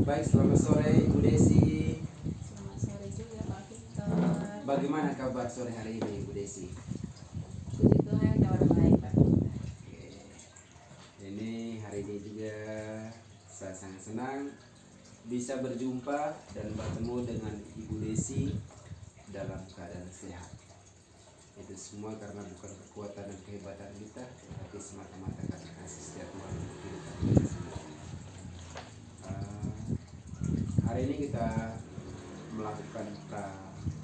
Baik, selamat sore Ibu Desi. Selamat sore juga Pak Victor. Bagaimana kabar sore hari ini Ibu Desi? Puji Tuhan kabar baik Pak. Oke. Ini hari ini juga saya sangat senang bisa berjumpa dan bertemu dengan Ibu Desi dalam keadaan sehat. Itu semua karena bukan kekuatan dan kehebatan kita, tapi semata-mata karena kasih setia Tuhan untuk kehidupan kita semua. Hari ini kita melakukan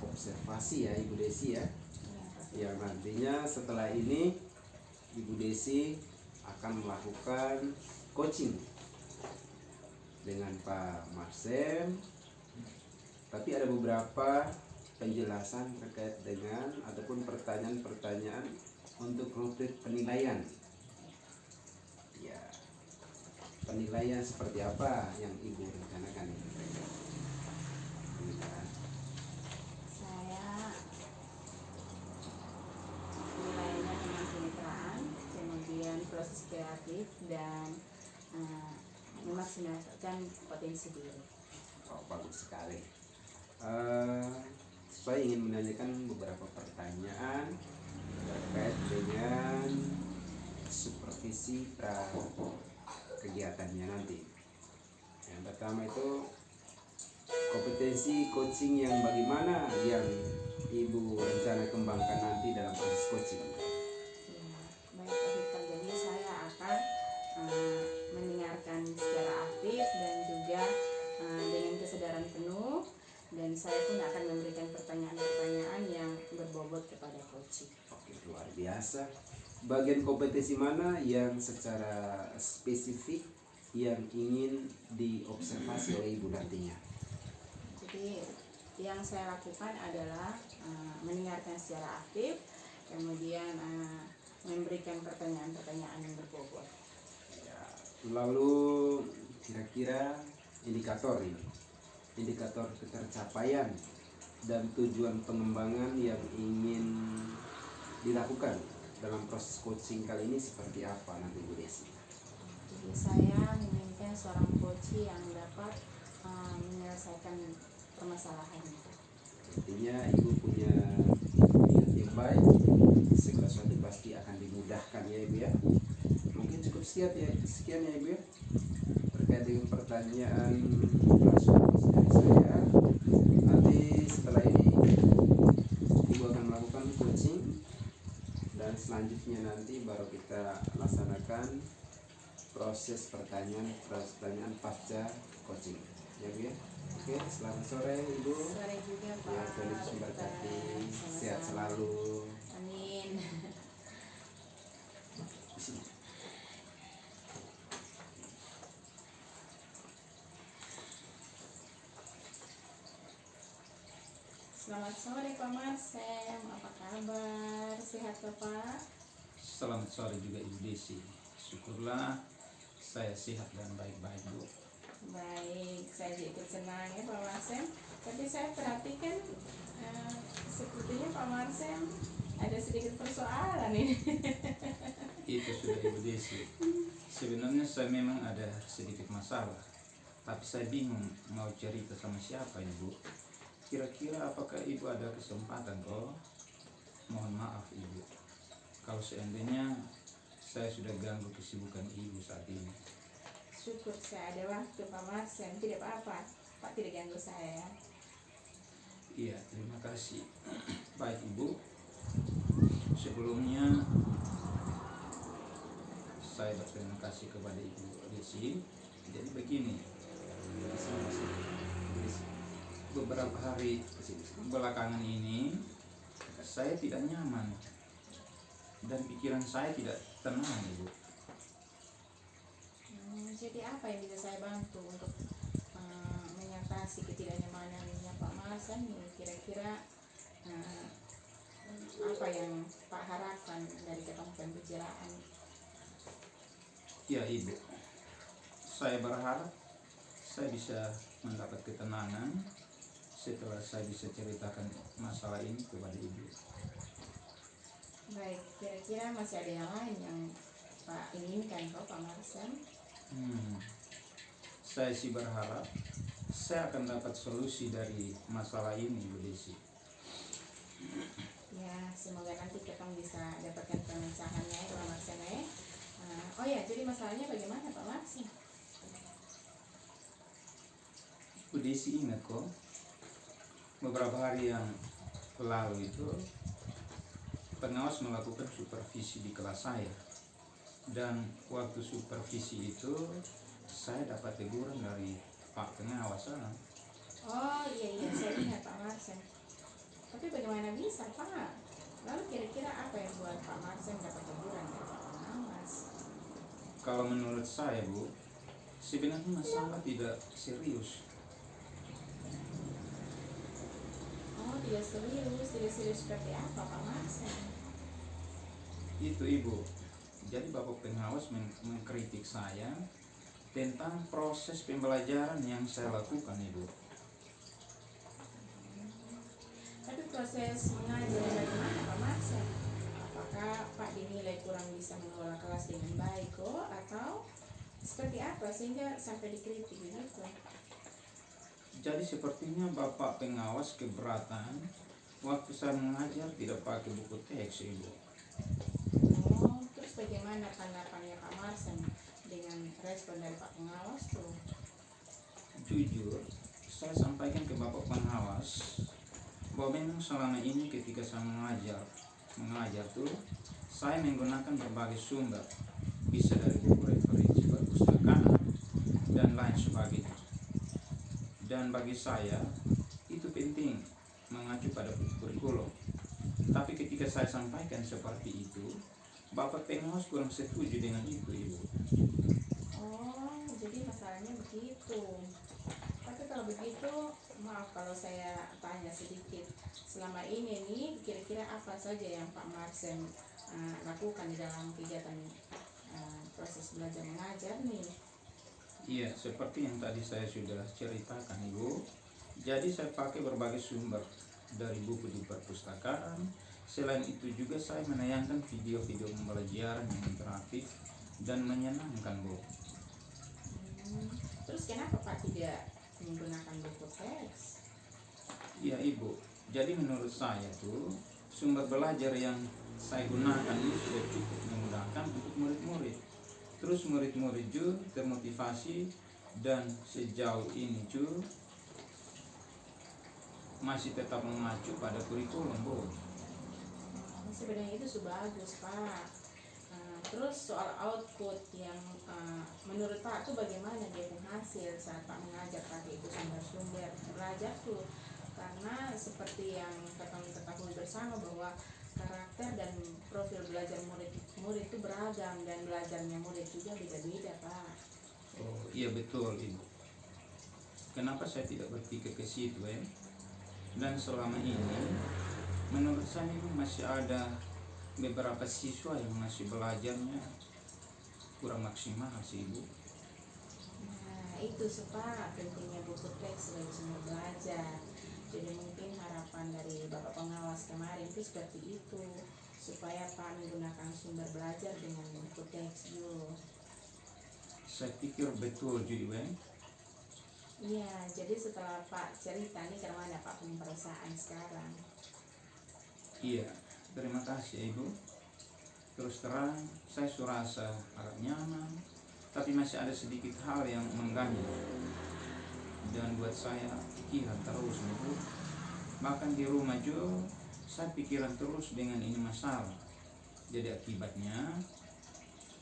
observasi ya Ibu Desi ya, yang nantinya setelah ini Ibu Desi akan melakukan coaching dengan Pak Marsem, tapi ada beberapa penjelasan terkait dengan ataupun pertanyaan-pertanyaan untuk rute penilaian. Ya, penilaian seperti apa yang Ibu rencanakan? Saya nilainya dengan kemitraan, kemudian proses kreatif dan memaksimalkan potensi diri. Oh, bagus sekali. Saya ingin menanyakan beberapa pertanyaan terkait dengan supervisi pra kegiatannya nanti. Yang pertama itu kompetensi coaching yang bagaimana yang Ibu rencana kembangkan nanti dalam proses coaching. Ya, baik Pak Victor. Jadi saya akan mendengarkan secara aktif dan juga dengan kesadaran penuh, dan saya pun akan memberikan pertanyaan-pertanyaan yang berbobot kepada coaching. Oke, luar biasa. Bagian kompetensi mana yang secara spesifik yang ingin diobservasi oleh Ibu nantinya? Jadi yang saya lakukan adalah mendengarkan secara aktif, kemudian memberikan pertanyaan-pertanyaan yang berbobot. Ya, lalu kira-kira indikator ketercapaian dan tujuan pengembangan yang ingin dilakukan dalam proses coaching kali ini seperti apa nanti Bu Desi? Jadi saya menginginkan seorang coach yang dapat menyelesaikan permasalahan itu. Intinya Ibu punya niat yang baik, segala sesuatu pasti akan dimudahkan ya Ibu ya. Mungkin cukup sekian ya Ibu ya terkait dengan pertanyaan supervisi dari saya. Nanti setelah ini Ibu akan melakukan coaching dan selanjutnya nanti baru kita laksanakan proses pertanyaan pasca coaching ya Bu ya. Oke, selamat sore Ibu. Sore juga Pak. Ya, Tuhan Yesus memberkati. Sehat selalu. Amin. Di sini. Selamat sore Pak Marsem, apa kabar? Sehat Bapak? Selamat sore juga Ibu Desi. Syukurlah saya sehat dan baik-baik Bu. Baik, saya juga ikut senang ya Pak Marsem. Tapi saya perhatikan sepertinya Pak Marsem ada sedikit persoalan ini. Itu sudah Ibu Desi. Sebenarnya saya memang ada sedikit masalah, tapi saya bingung mau cerita sama siapa Ibu. Kira-kira apakah Ibu ada kesempatan toh? Mohon maaf Ibu kalau seandainya saya sudah ganggu kesibukan Ibu saat ini. Syukur saya ada waktu Pak Marsem, tidak apa-apa. Pak tidak ganggu saya. Iya, terima kasih. Baik Ibu, sebelumnya saya berterima kasih kepada Ibu Desi. Jadi begini, beberapa hari belakangan ini saya tidak nyaman dan pikiran saya tidak tenang Ibu. Jadi apa yang bisa saya bantu untuk mengatasi ketidaknyamanannya Pak Marsem ini? Kira-kira apa yang Pak harapkan dari ketemu pembicaraan? Ya Ibu, saya berharap saya bisa mendapat ketenangan setelah saya bisa ceritakan masalah ini kepada Ibu. Baik, kira-kira masih ada yang lain yang Pak inginkan Pak Marsem? saya sih berharap saya akan dapat solusi dari masalah ini, Bu Desi. Ya, semoga nanti kita bisa dapatkan pemecahannya ya Pak Marsen ya. Oh ya, jadi masalahnya bagaimana Pak Marsen? Bu Desi ingat kok, beberapa hari yang lalu itu pengawas melakukan supervisi di kelas saya, dan waktu supervisi itu saya dapat teguran dari Pak pengawas. Oh iya, saya ingat Pak Marsen. Tapi bagaimana bisa Pak? Lalu kira-kira apa yang buat Pak Marsen dapat teguran dari Pak pengawas? Kalau menurut saya, Bu, sebenarnya masalah tidak serius. Oh, tidak serius seperti apa Pak Marsen? Itu Ibu. Jadi Bapak pengawas mengkritik saya tentang proses pembelajaran yang saya lakukan, Ibu. Tapi proses mengajar bagaimana Pak Marsen? Apakah Pak dinilai kurang bisa mengelola kelas dengan baik kok, atau seperti apa sehingga sampai dikritik begitu? Jadi sepertinya Bapak pengawas keberatan waktu saya mengajar tidak pakai buku teks, Ibu. Oh, terus bagaimana tanggapannya Pak Marsen dengan respon dari Pak pengawas tuh? Jujur, saya sampaikan ke Bapak pengawas bahwa memang selama ini ketika saya mengajar tuh saya menggunakan berbagai sumber, bisa dari buku referensi perpustakaan dan lain sebagainya. Dan bagi saya itu penting mengacu pada kurikulum. Tapi ketika saya sampaikan seperti itu, Bapak pengawas kurang setuju dengan itu, Ibu. Oh, jadi masalahnya begitu. Tapi kalau begitu, maaf kalau saya tanya sedikit. Selama ini nih, kira-kira apa saja yang Pak Marsen lakukan di dalam kegiatan proses belajar mengajar nih? Iya, seperti yang tadi saya sudah ceritakan, Ibu. Jadi saya pakai berbagai sumber dari buku di perpustakaan. Selain itu juga saya menayangkan video-video pembelajaran yang interaktif dan menyenangkan, Bu. Terus kenapa Pak tidak menggunakan buku teks? Iya, Ibu. Jadi menurut saya tuh sumber belajar yang saya gunakan ini sudah cukup memudahkan untuk murid-murid. Terus murid-murid juga termotivasi, dan sejauh ini juga masih tetap mengacu pada kurikulum, Bu. Sebenarnya itu sudah bagus Pak. Terus soal output yang menurut Pak tuh bagaimana dia penghasil saat Pak mengajar pakai itu sumber-sumber belajar tuh? Karena seperti yang kita ketahui bersama bahwa karakter dan profil belajar murid itu beragam, dan belajarnya murid juga beda-beda Pak. Oh iya, betul, Ibu. Kenapa saya tidak berpikir ke situ ya? Dan selama ini menurut saya Ibu masih ada beberapa siswa yang masih belajarnya kurang maksimal sih, Ibu. Nah itu Pak, pentingnya buku teks sebagai sumber belajar. Jadi mungkin harapan dari Bapak pengawas kemarin itu seperti itu, supaya Pak menggunakan sumber belajar dengan buku teks juga. Saya pikir betul juga. Iya, jadi setelah Pak cerita nih kemana Pak pemeriksaan sekarang? Iya, terima kasih Ibu. Terus terang saya surasa agak nyaman, tapi masih ada sedikit hal yang mengganggu dan buat saya pikiran terus, Ibu. Bahkan di rumah juga saya pikiran terus dengan ini masalah. Jadi akibatnya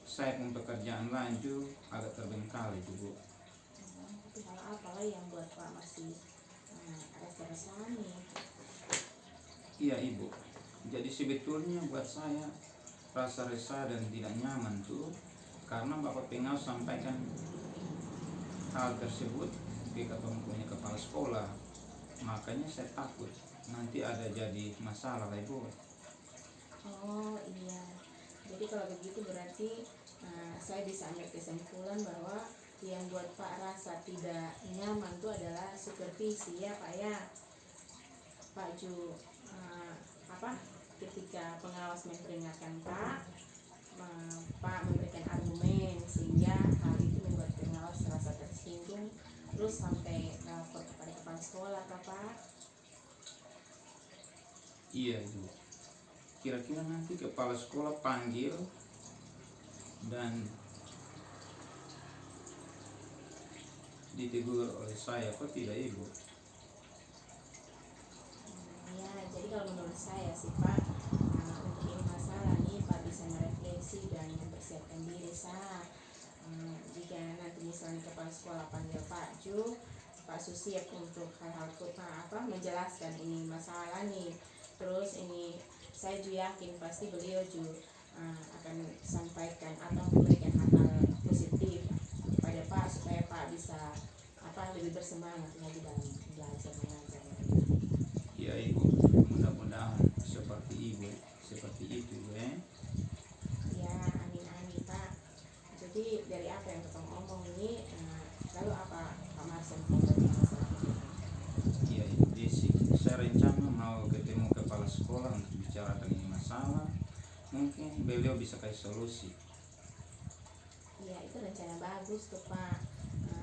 saya pun pekerjaan lain juga agak terbengkalai, Bu. Tapi hal apa lah yang buat Pak masih rasa-rasa nih? Iya Ibu, jadi sebetulnya buat saya rasa resah dan tidak nyaman tuh karena Bapak pengawas sampaikan hal tersebut ke ketua kepala sekolah. Makanya saya takut nanti ada jadi masalah lah Ibu. Oh iya, jadi kalau begitu berarti saya bisa ambil kesimpulan bahwa yang buat Pak rasa tidak nyaman itu adalah supervisi ya Pak ya. Pak Ju ketika pengawas memperingatkan Pak memberikan argumen sehingga hal itu membuat pengawas merasa tersinggung terus sampai lapor kepada kepala sekolah Pak. Iya Ibu. Kira-kira nanti kepala sekolah panggil dan ditegur oleh saya, kok tidak Ibu? Ya, jadi kalau menurut saya sih Pak, untuk ini masalah nih Pak bisa merefleksi dan mempersiapkan diri jika nanti misalnya kepala sekolah panggil Pak Ju, Pak Susiep untuk hal-hal menjelaskan ini masalah nih. Terus ini saya juga yakin pasti beliau juga akan sampaikan atau memberikan hal-hal positif kepada Pak supaya Pak bisa lebih bersemangat lagi dalam belajar mengajar. Ya Ibu, mudah-mudahan seperti Ibu, seperti itu ya. Ya, amin Pak. Jadi dari apa yang kita omong ini, lalu apa Pak Marsen membuat masalah ini? Ya Ibu Desi, saya rencana mau ketemu kepala sekolah untuk bicarakan ini masalah. Mungkin beliau bisa kasih solusi. Iya, itu rencana bagus tuh Pak.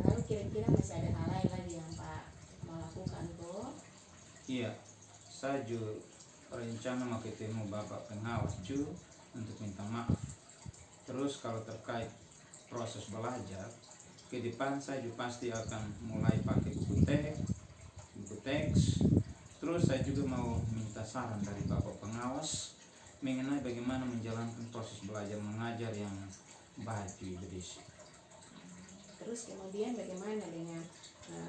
Lalu kira-kira masih ada hal lain lagi yang Pak mau lakukan tuh? Iya, saya juga rencana mau ketemu Bapak pengawas juga untuk minta maaf. Terus kalau terkait proses belajar, ke depan saya juga pasti akan mulai pakai buku teks. Terus saya juga mau minta saran dari Bapak pengawas mengenai bagaimana menjalankan proses belajar mengajar yang baik di Ibu Desi. Terus kemudian bagaimana dengan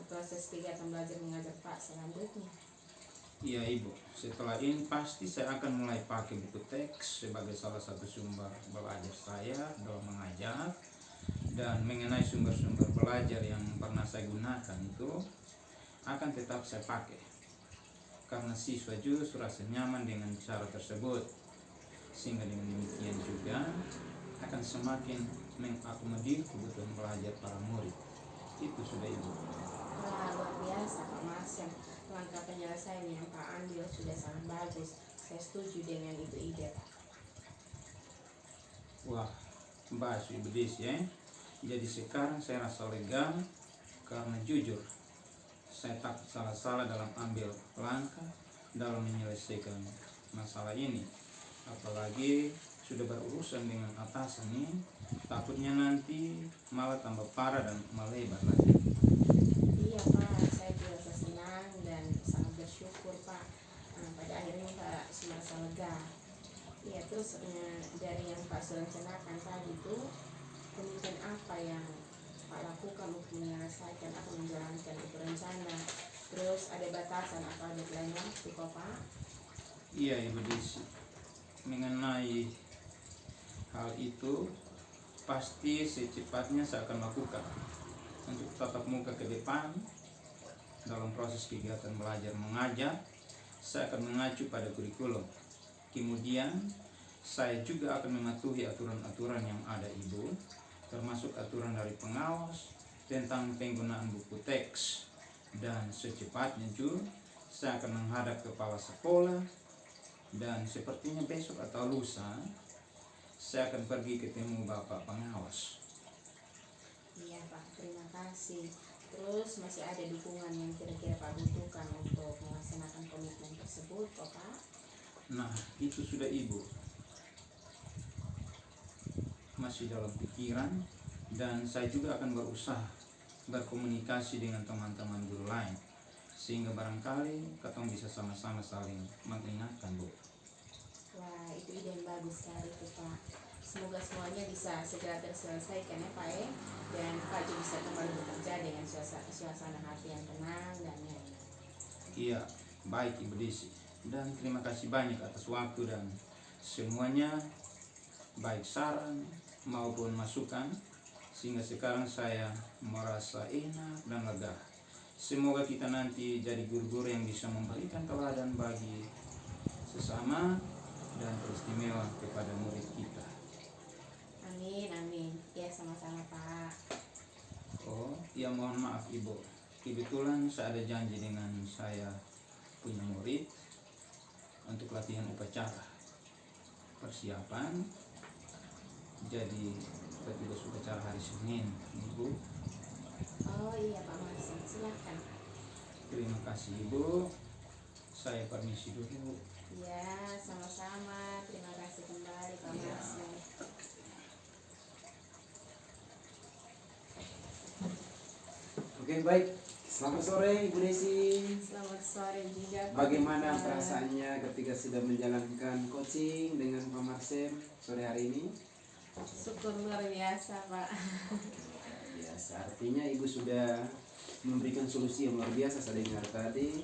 proses kegiatan belajar mengajar Pak selanjutnya? Iya Ibu, setelah ini pasti saya akan mulai pakai buku teks sebagai salah satu sumber belajar saya dalam mengajar. Dan mengenai sumber-sumber belajar yang pernah saya gunakan itu akan tetap saya pakai, karena siswa juga merasa nyaman dengan cara tersebut, sehingga dengan demikian juga akan semakin mengakomodir kebutuhan belajar para murid. Itu sudah Ibu. Wah, luar biasa Pak Marsen. Langkah penyelesaian yang Pak ambil sudah sangat bagus. Saya setuju dengan itu ide Pak. Wah, bahas Ibu Desi ya. Jadi sekarang saya rasa lega karena jujur saya takut salah-salah dalam ambil langkah dalam menyelesaikan masalah ini. Apalagi sudah berurusan dengan atasan nih, takutnya nanti malah tambah parah dan melebar lagi. Iya Pak, saya juga senang dan sangat bersyukur Pak. Pada akhirnya Pak merasa lega. Iya, terus dari yang Pak sudah rencanakan tadi itu, kemudian apa yang Pak lakukan untuk menyelesaikan atau menjalankan itu rencana? Terus ada batasan atau ada deadline waktu kok Pak? Iya Ibu Desi, mengenai hal itu pasti secepatnya saya akan lakukan. Untuk tatap muka ke depan dalam proses kegiatan belajar mengajar, saya akan mengacu pada kurikulum. Kemudian saya juga akan mematuhi aturan-aturan yang ada Ibu, termasuk aturan dari pengawas tentang penggunaan buku teks. Dan secepatnya juga saya akan menghadap kepala sekolah, dan sepertinya besok atau lusa saya akan pergi ketemu Bapak pengawas. Iya Pak, terima kasih. Terus masih ada dukungan yang kira-kira Pak butuhkan untuk melaksanakan komitmen tersebut kok Pak? Nah, itu sudah Ibu masih dalam pikiran, dan saya juga akan berusaha berkomunikasi dengan teman-teman guru lain, sehingga barangkali kita bisa sama-sama saling mengingatkan Bu. Wah, itu ide yang bagus sekali tuh Pak. Semoga semuanya bisa segera terselesaikan ya Pak ya. Dan Pak juga bisa kembali bekerja dengan suasana hati yang tenang dan nyaman. Iya, baik Ibu Desi. Dan terima kasih banyak atas waktu dan semuanya, baik saran maupun masukan, sehingga sekarang saya merasa enak dan lega. Semoga kita nanti jadi guru-guru yang bisa memberikan teladan bagi sesama dan teristimewa kepada murid kita. Amin, amin. Ya, sama-sama Pak. Oh, ya mohon maaf Ibu. Kebetulan saya ada janji dengan saya punya murid untuk latihan upacara persiapan jadi petugas upacara hari Senin Ibu. Oh iya Pak Marsen. kasih Ibu. Saya permisi dulu. Ya, sama-sama. Terima kasih kembali Pak Marsen. Oke, baik. Selamat sore Ibu Desi. Selamat sore juga Pak. Bagaimana Victor. perasaannya ketika sudah menjalankan coaching dengan Pak Marsen sore hari ini? Syukur luar biasa Pak. Biasa, artinya Ibu sudah memberikan solusi yang luar biasa. Saya dengar tadi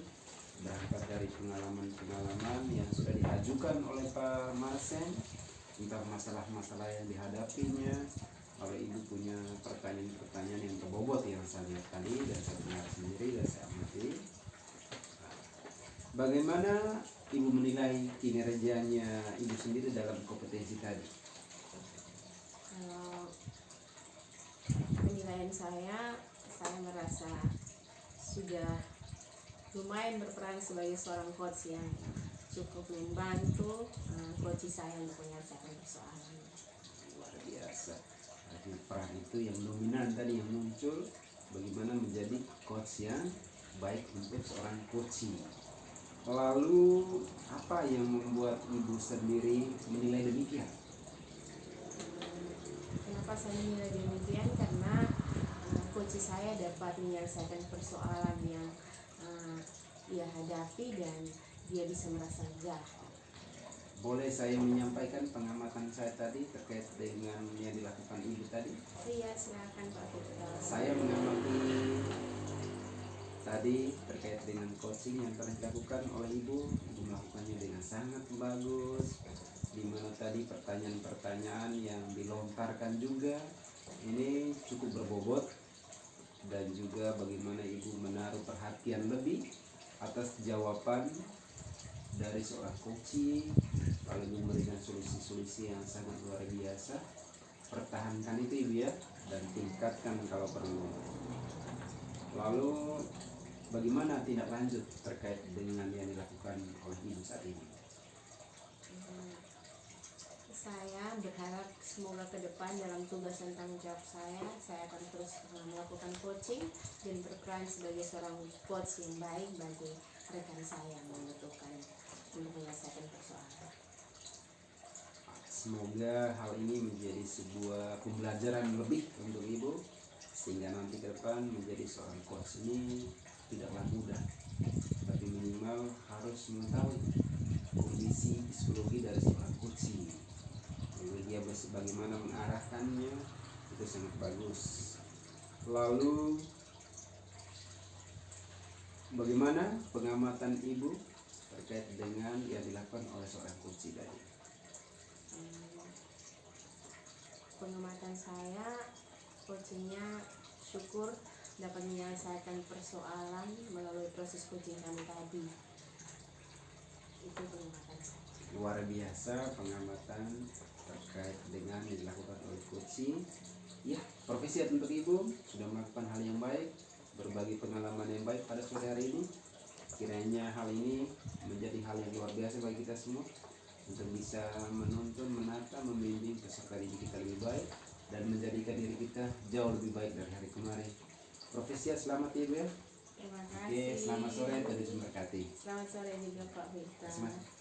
berangkat dari pengalaman-pengalaman yang sudah diajukan oleh Pak Marsen, entah masalah-masalah yang dihadapinya. Kalau Ibu punya pertanyaan-pertanyaan yang berbobot yang saya lihat tadi dan saya dengar sendiri dan saya amati. Bagaimana Ibu menilai kinerjanya Ibu sendiri dalam kompetensi tadi? Kalau penilaian saya merasa sudah lumayan berperan sebagai seorang coach yang cukup membantu coach saya untuk menyelesaikan persoalan. Luar biasa. Arti peran itu yang dominan tadi yang muncul, bagaimana menjadi coach yang baik untuk seorang coaching. Lalu apa yang membuat Ibu sendiri menilai demikian? Kenapa saya menilai demikian? Karena coach saya dapat menyelesaikan persoalan yang ia hadapi dan dia bisa merasa lega. Boleh saya menyampaikan pengamatan saya tadi terkait dengan yang dilakukan Ibu tadi? Iya, silakan Pak Victor. Saya mengamati tadi terkait dengan coaching yang telah dilakukan oleh Ibu melakukannya dengan sangat bagus, di mana tadi pertanyaan-pertanyaan yang dilontarkan juga ini cukup berbobot, dan juga bagaimana Ibu menaruh perhatian lebih atas jawaban dari seorang coaching, lalu memberikan solusi-solusi yang sangat luar biasa. Pertahankan itu Ibu ya, dan tingkatkan kalau perlu. Lalu bagaimana tindak lanjut terkait dengan yang dilakukan oleh Ibu saat ini? Saya berharap semoga ke depan dalam tugas dan tanggung jawab saya akan terus melakukan coaching dan berperan sebagai seorang coach yang baik bagi rekan saya yang membutuhkan untuk menyelesaikan persoalan. Semoga hal ini menjadi sebuah pembelajaran lebih untuk Ibu, sehingga nanti ke depan menjadi seorang coach ini tidaklah mudah, tapi minimal harus mengetahui kondisi psikologi dari seorang coaching. Lalu dia bagaimana mengarahkannya, itu sangat bagus. Lalu bagaimana pengamatan Ibu terkait dengan yang dilakukan oleh seorang coach tadi? Pengamatan saya, coachingnya syukur dapat menyelesaikan persoalan melalui proses coaching kami tadi. Itu pengamatan saya. Luar biasa pengamatan terkait dengan yang dilakukan oleh coaching. Ya, profesi untuk Ibu sudah melakukan hal yang baik, berbagi pengalaman yang baik pada sore hari ini. Kiranya hal ini menjadi hal yang luar biasa bagi kita semua untuk bisa menuntun, menata, membimbing peserta didik kita lebih baik dan menjadikan diri kita jauh lebih baik dari hari kemarin. Profesi selamat ya Bu ya. Terima kasih. Oke, selamat sore, Tuhan Yesus memberkati. Selamat sore juga Pak Victor. Terima kasih.